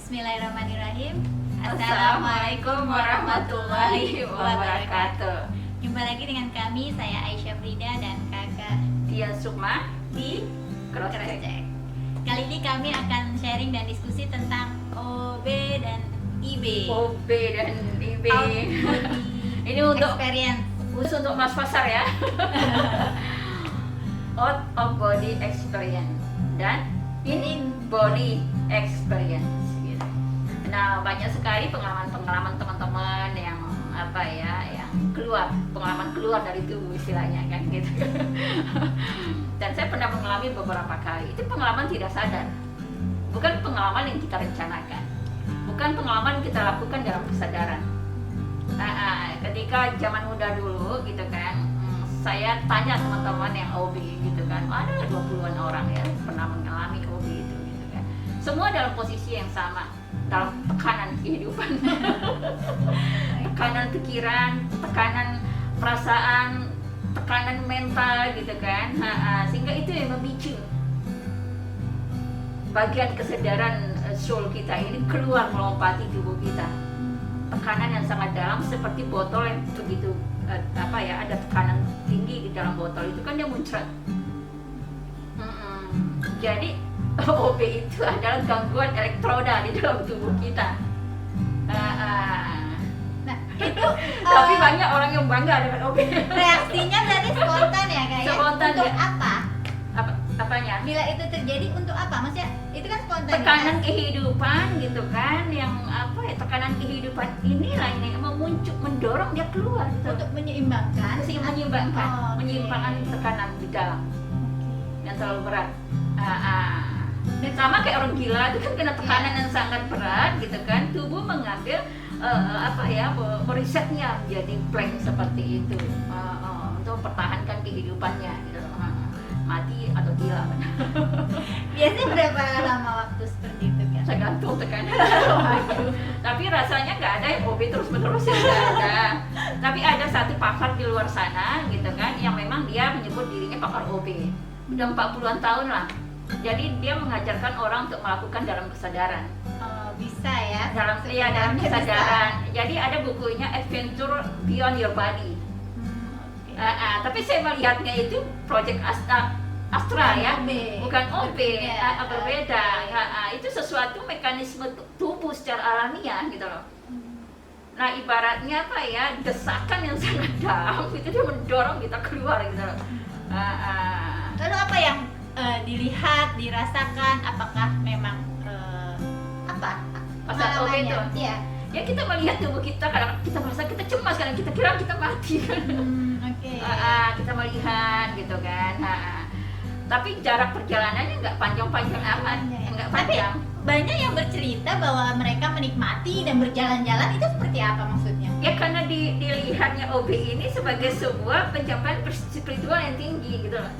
Bismillahirrahmanirrahim. Assalamualaikum warahmatullahi wabarakatuh. Jumpa lagi dengan kami, saya Aisyah Frida dan kakak Tia Sukma di Crosscheck. Crosscheck. Kali ini kami akan sharing dan diskusi tentang OB dan IB. OB dan IB. Ini untuk Experience. khusus untuk mas pasar ya. Out of body experience dan in body experience gitu. Nah, banyak sekali pengalaman teman-teman yang yang pengalaman keluar dari tubuh istilahnya kan gitu. Dan saya pernah mengalami beberapa kali. Itu pengalaman tidak sadar. Bukan pengalaman yang kita rencanakan. Bukan pengalaman yang kita lakukan dalam kesadaran. Ketika zaman muda dulu gitu kan, saya tanya teman-teman yang OB gitu kan, ada 20-an orang ya pernah mengalami OB itu gitu kan. Semua dalam posisi yang sama, dalam tekanan kehidupan. Tekanan pikiran, tekanan perasaan, tekanan mental gitu kan. Sehingga itu yang memicu bagian kesadaran soul kita ini keluar melompati tubuh kita. Tekanan yang sangat dalam seperti botol yang begitu ada tekanan tinggi di dalam botol itu kan dia muncrat. Jadi OB itu adalah gangguan elektroda di dalam tubuh kita. Nah, itu Tapi banyak orang yang bangga dengan OB. reaksinya berarti spontan ya kayak. Spontan, untuk ya. apa? Apanya? Bila itu terjadi untuk apa? Maksudnya itu kan spontan. Tekanan kehidupan gitu kan, yang tekanan kehidupan inilah ini mendorong dia keluar gitu. Untuk menyeimbangkan. Menyeimbangkan tekanan di dalam yang terlalu berat. Dan sama kayak orang gila itu kan kena tekanan yang sangat berat gitu kan, tubuh mengambil merisetnya menjadi blank seperti itu untuk mempertahankan kehidupannya gitu. Mati atau gila. Biasanya berapa lama waktu seperti itu kan? Tergantung tekanan. Tapi rasanya nggak ada yang OB terus-menerus ya, nggak ada. Tapi ada satu pakar di luar sana gitu kan, yang memang dia menyebut dirinya pakar OB. Udah 40-an tahun lah. Jadi dia mengajarkan orang untuk melakukan dalam kesadaran. Bisa ya? Dalam kesadaran. Jadi ada bukunya Adventure Beyond Your Body. Tapi saya melihatnya itu Project Astra ya, bukan OB, berbeda. Itu sesuatu mekanisme tubuh secara alamiah gitu loh. Nah, ibaratnya desakan yang sangat dalam itu dia mendorong kita keluar gitu loh. Lalu apa yang dilihat, dirasakan? Apakah memang Pas OB itu? Iya. Ya kita melihat tubuh kita, kadang kita merasa kita cemas, kadang kita kira kita mati kan. Kita melihat gitu kan. Tapi jarak perjalanannya nggak panjang-panjang amat, nggak panjang. Tapi banyak yang bercerita bahwa mereka menikmati dan berjalan-jalan, itu seperti apa maksudnya? Ya karena dilihatnya OB ini sebagai sebuah pencapaian spiritual yang tinggi gitu loh.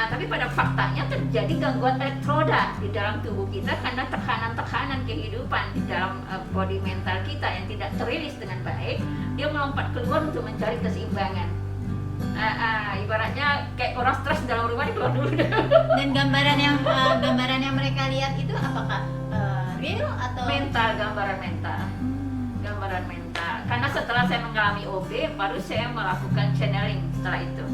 Tapi pada faktanya terjadi gangguan elektroda di dalam tubuh kita karena tekanan-tekanan kehidupan di dalam body mental kita yang tidak terilis dengan baik. Dia melompat keluar untuk mencari keseimbangan. Ibaratnya kayak orang stres dalam rumah, dia keluar dulu. Dan gambaran yang mereka lihat itu apakah real atau gambaran mental. Karena setelah saya mengalami OB, baru saya melakukan channeling setelah itu.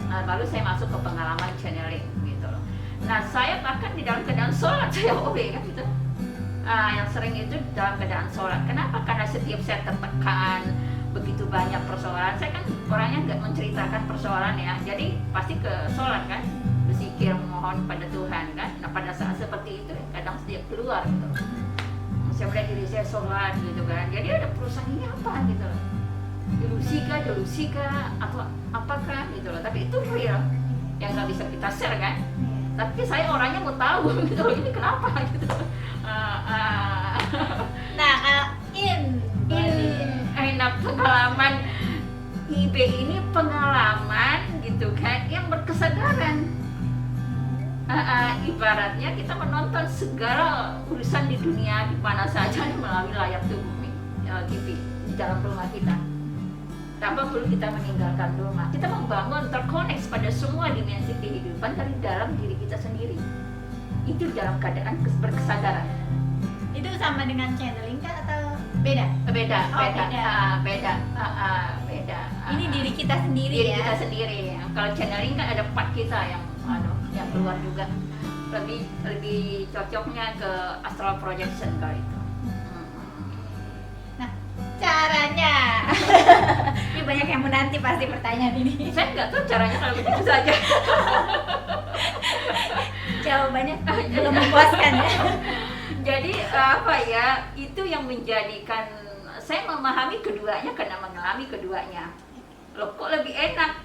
Baru saya masuk ke pengalaman channeling gitu loh. Nah, saya bahkan di dalam keadaan sholat saya OB kan gitu. Yang sering itu dalam keadaan sholat. Kenapa? Karena setiap saya tertekan begitu banyak persoalan, saya kan orangnya nggak menceritakan persoalan ya, jadi pasti ke sholat kan, berzikir memohon pada Tuhan kan. Nah, pada saat seperti itu kadang setiap keluar gitu, saya melihat diri saya sholat gitu kan, jadi ada perusahaan ini apa gitu loh, delusi kah atau apakah gitu loh. Tapi itu real yang nggak bisa kita share kan. Tapi saya orangnya mau tahu gitu loh, ini kenapa gitu. Pengalaman IB ini pengalaman gitu kan yang berkesadaran. Ibaratnya kita menonton segala urusan di dunia di mana saja melalui layar tubuh TV di dalam rumah kita. Tanpa perlu kita meninggalkan rumah, kita membangun terkoneksi pada semua dimensi kehidupan dari dalam diri kita sendiri. Itu dalam keadaan berkesadaran. Itu sama dengan channeling kah atau beda? Beda, Oh, beda, beda. beda, beda. Ini diri kita sendiri Diri ya. kita sendiri. Kalau channeling kan ada part kita yang yang keluar juga. Lebih cocoknya ke astral projection kali itu. Nah, caranya. Ini banyak yang menanti pasti pertanyaan ini. Saya nggak tahu caranya kalau begitu saja. Jawabannya belum memuaskan ya. Jadi apa ya, itu yang menjadikan saya memahami keduanya karena mengalami keduanya. Loh, kok lebih enak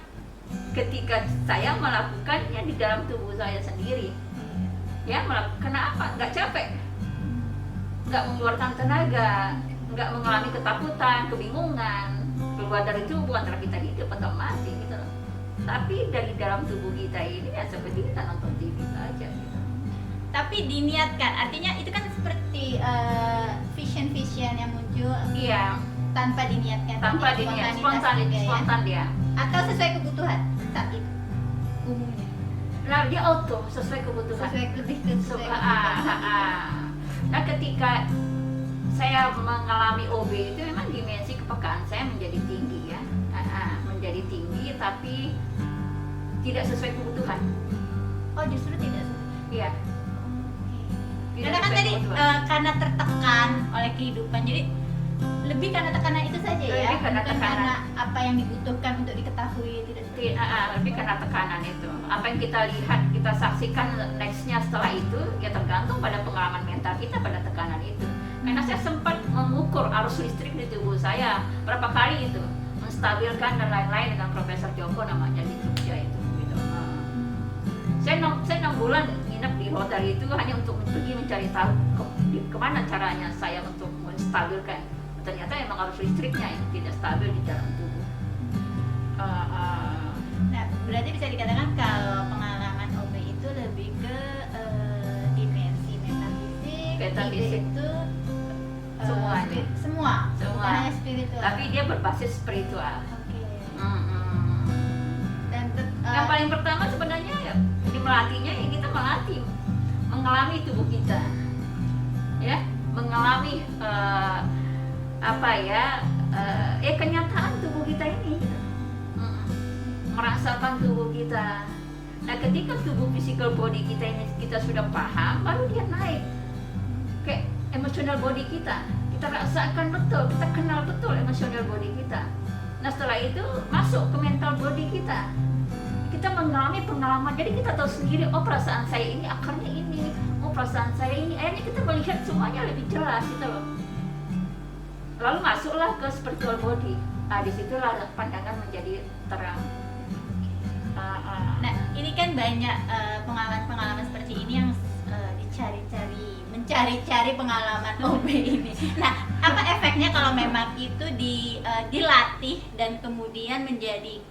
ketika saya melakukannya di dalam tubuh saya sendiri. Ya, kenapa? Nggak capek, nggak mengeluarkan tenaga, nggak mengalami ketakutan, kebingungan. Keluar dari tubuh antara kita hidup atau mati gitu loh. Tapi dari dalam tubuh kita ini ya seperti kita nonton TV saja gitu. Tapi diniatkan, artinya itu kan seperti vision yang muncul Iya, tanpa diniatkan. tanpa Jadi diniat, spontanitas juga ya. spontan dia. Atau sesuai kebutuhan saat itu umumnya. Nah, dia auto sesuai kebutuhan. Lebih ke sesuai kebutuhan. Nah, ketika saya mengalami OB itu memang dimensi kepekaan saya menjadi tinggi ya. Menjadi tinggi tapi tidak sesuai kebutuhan. Oh, justru tidak sesuai. Iya. Tidak Karena kan sesuai tadi kebutuhan. karena tertekan oleh kehidupan, jadi lebih karena tekanan itu saja ya, Lebih karena bukan tekanan. karena apa yang dibutuhkan untuk diketahui, tidak seperti itu. Lebih karena tekanan itu. Apa yang kita lihat, kita saksikan nextnya setelah itu ya tergantung pada pengalaman mental kita pada tekanan itu. Karena saya sempat mengukur arus listrik di tubuh saya berapa kali itu, menstabilkan dan lain-lain dengan Profesor Joko namanya di Jogja itu. Gitu. Saya 6 bulan nginep di hotel itu hanya untuk pergi mencari tahu kemana caranya saya untuk menstabilkan. Ternyata emang arus listriknya yang tidak stabil di dalam tubuh. Nah, berarti bisa dikatakan kalau pengalaman OB itu lebih ke dimensi metafisik, Metafisik. ide itu Semuanya. semua, Semua. bukan hanya spiritual. Tapi dia berbasis spiritual. Oke. Mm-mm. Dan Yang paling pertama sebenarnya ya, di melatihnya ya kita melatih mengalami tubuh kita, ya mengalami kenyataan tubuh kita ini, gitu. Merasakan tubuh kita. Nah, ketika tubuh physical body kita ini kita sudah paham, baru dia naik ke emotional body kita. Kita rasakan betul, kita kenal betul emotional body kita. Nah, setelah itu masuk ke mental body kita. Kita mengalami pengalaman, jadi kita tahu sendiri, oh perasaan saya ini akarnya ini, oh perasaan saya ini. Akhirnya kita melihat semuanya lebih jelas gitu loh. Lalu masuklah ke spiritual body. Nah, disitulah pandangan menjadi terang. Nah, ini kan banyak pengalaman-pengalaman seperti ini yang mencari-cari pengalaman OB ini. Nah, apa efeknya kalau memang itu dilatih dan kemudian menjadi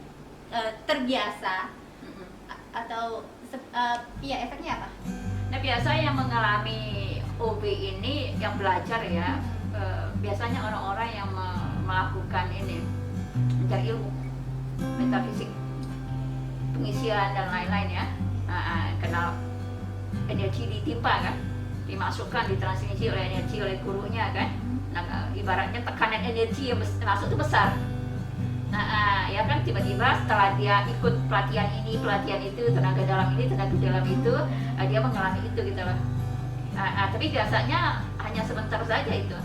terbiasa atau efeknya apa? Nah, biasa yang mengalami OB ini yang belajar ya, biasanya orang-orang yang melakukan ini mencari ilmu metafisik, pengisian dan lain-lain ya. Kenal energi ditimpa kan, dimasukkan, ditransmisi oleh energi oleh gurunya kan. Nah, ibaratnya tekanan energi yang masuk itu besar. Ya kan, tiba-tiba setelah dia ikut pelatihan ini, pelatihan itu, tenaga dalam ini, tenaga dalam itu, dia mengalami itu gitu loh. Tapi biasanya hanya sebentar saja itu.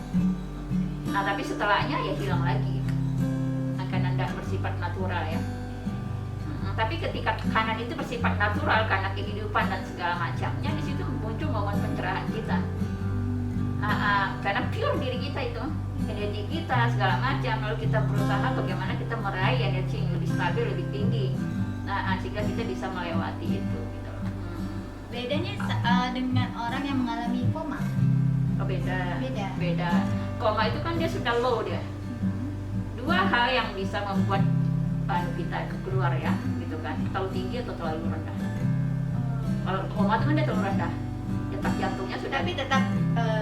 Nah, tapi setelahnya ya hilang lagi. Karena tidak bersifat natural ya. Tapi ketika tekanan itu bersifat natural karena kehidupan dan segala macamnya, di situ muncul momen pencerahan kita. Karena pure diri kita itu, energi kita segala macam, lalu kita berusaha bagaimana kita meraih energi yang lebih stabil, lebih tinggi. Sehingga kita bisa melewati itu gitu. Bedanya dengan orang yang mengalami koma? Oh, beda. Beda. Koma itu kan dia sudah low dia. Dua hal yang bisa membuat kita keluar ya, gitu kan. Terlalu tinggi atau terlalu rendah. Kalau koma itu kan dia terlalu rendah. Detak jantungnya sudah. Tapi tetap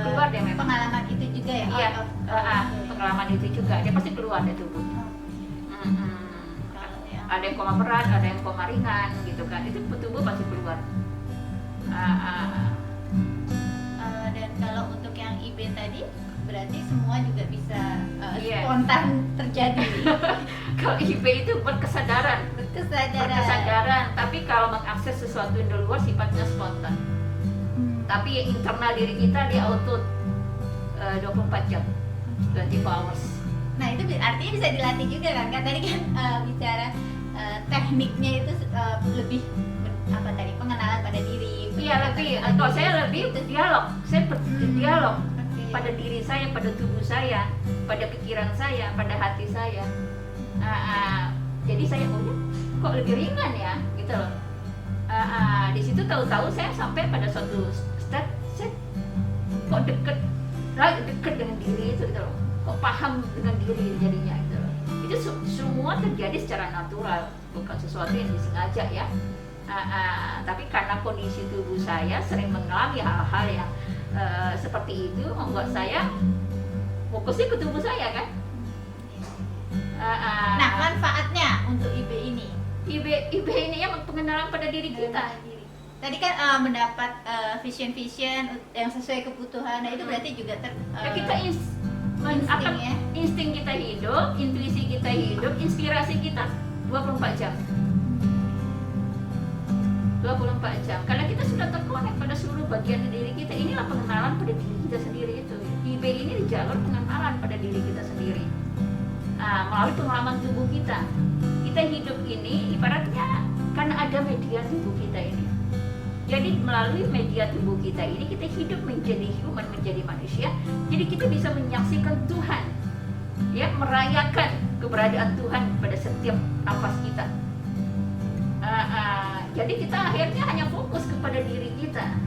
keluar dia memang. pengalaman itu juga ya? Iya, Okay. pengalaman itu juga. Dia pasti keluar dari tubuh. Kalau yang Ada yang koma berat, ada yang koma ringan, gitu kan. Itu tubuh pasti keluar. dan kalau untuk yang IB terjadi, berarti semua juga bisa Iya. spontan terjadi. Kalau IB itu berkesadaran, tapi kalau mengakses sesuatu yang di luar sifatnya spontan. Tapi internal diri kita dia auto 24 jam, 24 hours. Nah itu artinya bisa dilatih juga kan? Kan tadi kan bicara tekniknya itu lebih apa tadi, pengenalan pada diri. Iya, lebih, kalau saya lebih dialog, saya berdialog Oke. pada diri saya, pada tubuh saya, pada pikiran saya, pada hati saya. Jadi saya kok lebih ringan ya, gitu loh. Di situ tahu-tahu saya sampai pada suatu step, saya kok deket dengan diri itu, gitu loh. Kok paham dengan diri jadinya, gitu loh. Itu semua terjadi secara natural, bukan sesuatu yang disengaja ya. Tapi karena kondisi tubuh saya sering mengalami hal-hal yang seperti itu, membuat saya fokusnya ke tubuh saya kan. Nah manfaatnya untuk IB ini, IB ini ya pengenalan pada diri kita. tadi kan mendapat vision yang sesuai kebutuhan. Nah itu berarti juga Ya, kita insting ya. insting kita hidup, intuisi kita hidup, inspirasi kita 24 jam. 24 jam. Karena kita sudah terkonek pada seluruh bagian diri kita. Inilah pengenalan pada diri kita sendiri itu. IB ini di jalur pengenalan pada diri kita sendiri. Melalui pengalaman tubuh kita. Kita hidup ini ibaratnya karena ada media tubuh kita ini. Jadi melalui media tubuh kita ini kita hidup menjadi human, menjadi manusia. Jadi kita bisa menyaksikan Tuhan, ya, merayakan keberadaan Tuhan pada setiap nafas kita. Jadi kita akhirnya hanya fokus kepada diri kita,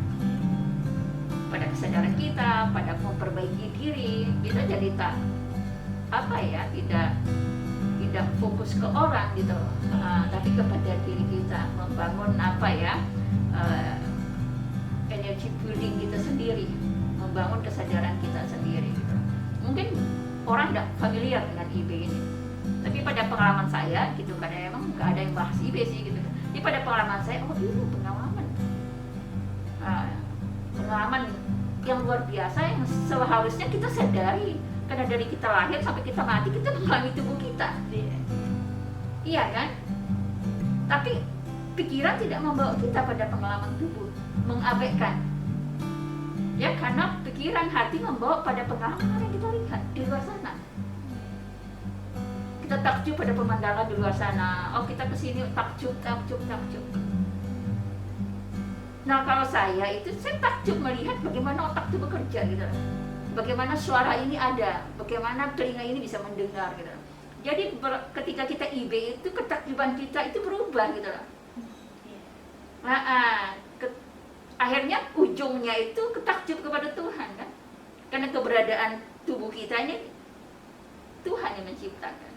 pada kesadaran kita, pada memperbaiki diri. Kita jadi tidak fokus ke orang gitu, tapi kepada diri kita, membangun energy building kita sendiri, membangun kesadaran kita sendiri gitu. Mungkin orang tidak familiar dengan IB ini, tapi pada pengalaman saya gitu, karena emang nggak ada yang bahas IB sih gitu. Jadi pada pengalaman saya, ini pengalaman yang luar biasa yang seharusnya kita sadari, karena dari kita lahir sampai kita mati kita mengalami tubuh kita. Iya kan? Tapi pikiran tidak membawa kita pada pengalaman tubuh, mengabaikan. Ya, karena pikiran hati membawa pada pengalaman yang kita lihat di luar sana. Kita takjub pada pemandangan di luar sana. Kita kesini takjub. Nah, kalau saya takjub melihat bagaimana otak itu bekerja gitu. Bagaimana suara ini ada, bagaimana telinga ini bisa mendengar gitu. Jadi ketika kita IB itu ketakjuban kita itu berubah gitu loh. Akhirnya ujungnya itu ketakjub kepada Tuhan kan. Karena keberadaan tubuh kita ini Tuhan yang menciptakan.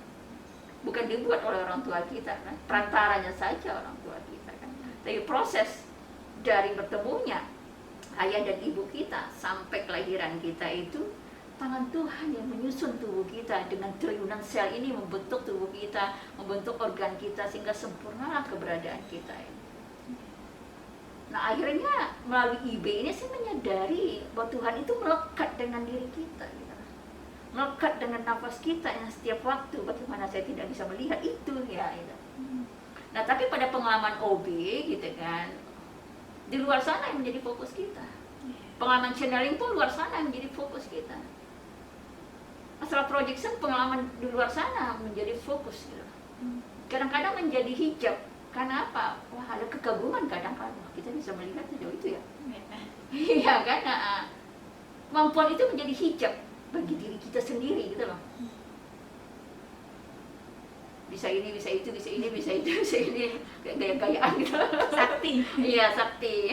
Bukan dibuat oleh orang tua kita kan. Perantaranya saja orang tua kita kan. Tapi proses dari bertemunya ayah dan ibu kita sampai kelahiran kita itu tangan Tuhan yang menyusun tubuh kita dengan triliunan sel ini, membentuk tubuh kita, membentuk organ kita sehingga sempurnalah keberadaan kita ini. Nah, akhirnya melalui IB ini saya menyadari bahwa Tuhan itu melekat dengan diri kita gitu. Melekat dengan nafas kita yang setiap waktu. Bagaimana saya tidak bisa melihat itu ya gitu. Nah, tapi pada pengalaman OB gitu kan, di luar sana yang menjadi fokus kita. Pengalaman channeling pun luar sana yang menjadi fokus kita. Astral projection pengalaman di luar sana menjadi fokus gitu. Kadang-kadang menjadi hijab. Karena apa? Wah, ada kekaguman kadang-kadang. Kita bisa melihat sejauh itu ya. Iya kan? Kemampuan itu menjadi hijab bagi diri kita sendiri gitu loh. Bisa ini, bisa itu, bisa ini, bisa itu, bisa ini. Kayak gaya-gayaan gitu. Sakti. Iya, sakti.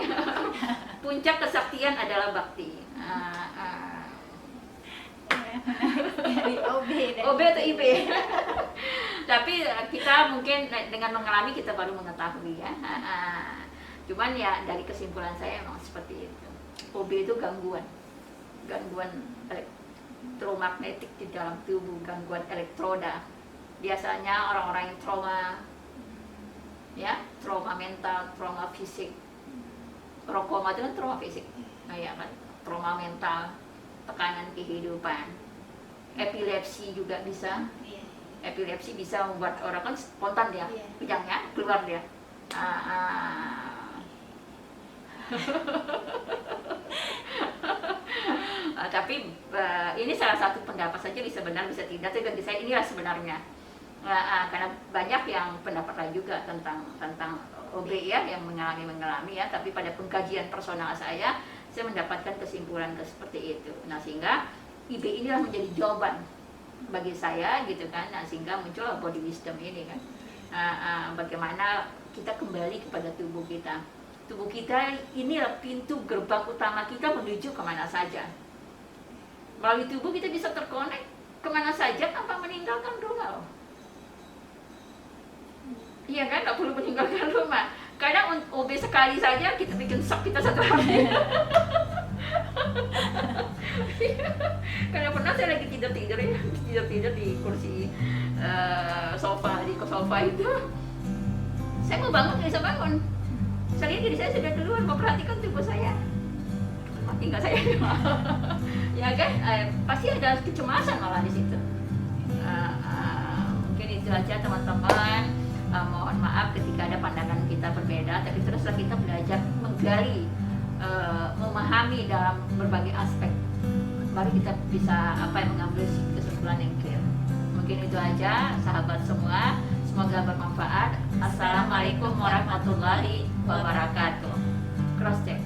Puncak kesaktian adalah bakti. Dari OB atau IB. Tapi kita mungkin dengan mengalami kita baru mengetahui ya. Cuman ya dari kesimpulan saya memang seperti itu. OB itu gangguan elektromagnetik di dalam tubuh, gangguan elektroda. Biasanya orang-orang yang trauma mental, trauma fisik. Trauma itu kan trauma fisik, ya kan? Trauma mental, tekanan kehidupan. Epilepsi juga bisa. Iya. Epilepsi bisa membuat orang kan spontan dia, Iya. kejangnya keluar dia. Tapi ini salah satu pendapat saja, bisa benar bisa tidak, tapi bagi saya inilah sebenarnya. Karena banyak yang pendapat lain juga tentang OB ya, yang mengalami ya, tapi pada pengkajian personal saya mendapatkan kesimpulan seperti itu. Nah, sehingga IB inilah menjadi jawaban bagi saya gitu kan. Nah, sehingga muncul body wisdom ini kan. Bagaimana kita kembali kepada tubuh kita. Tubuh kita inilah pintu gerbang utama kita menuju kemana saja. Melalui tubuh kita bisa terkonek kemana saja tanpa meninggalkan rumah loh. Iya kan, nggak perlu meninggalkan rumah. Kadang OB sekali saja kita bikin shock kita satu hari. Karena pernah saya lagi tidur di kursi sofa itu, saya mau bangun nggak bisa bangun. Saya lihat diri saya sudah keluar, memperhatikan tubuh saya. Mati nggak saya? Ya kan, pasti ada kecemasan malah di situ. Mungkin itu aja teman-teman. Mohon maaf ketika ada pandangan kita berbeda, tapi teruslah kita belajar menggali, memahami dalam berbagai aspek, baru kita bisa mengambil kesimpulan yang clear. Mungkin itu aja sahabat semua, semoga bermanfaat. Assalamualaikum warahmatullahi wabarakatuh. Cross check.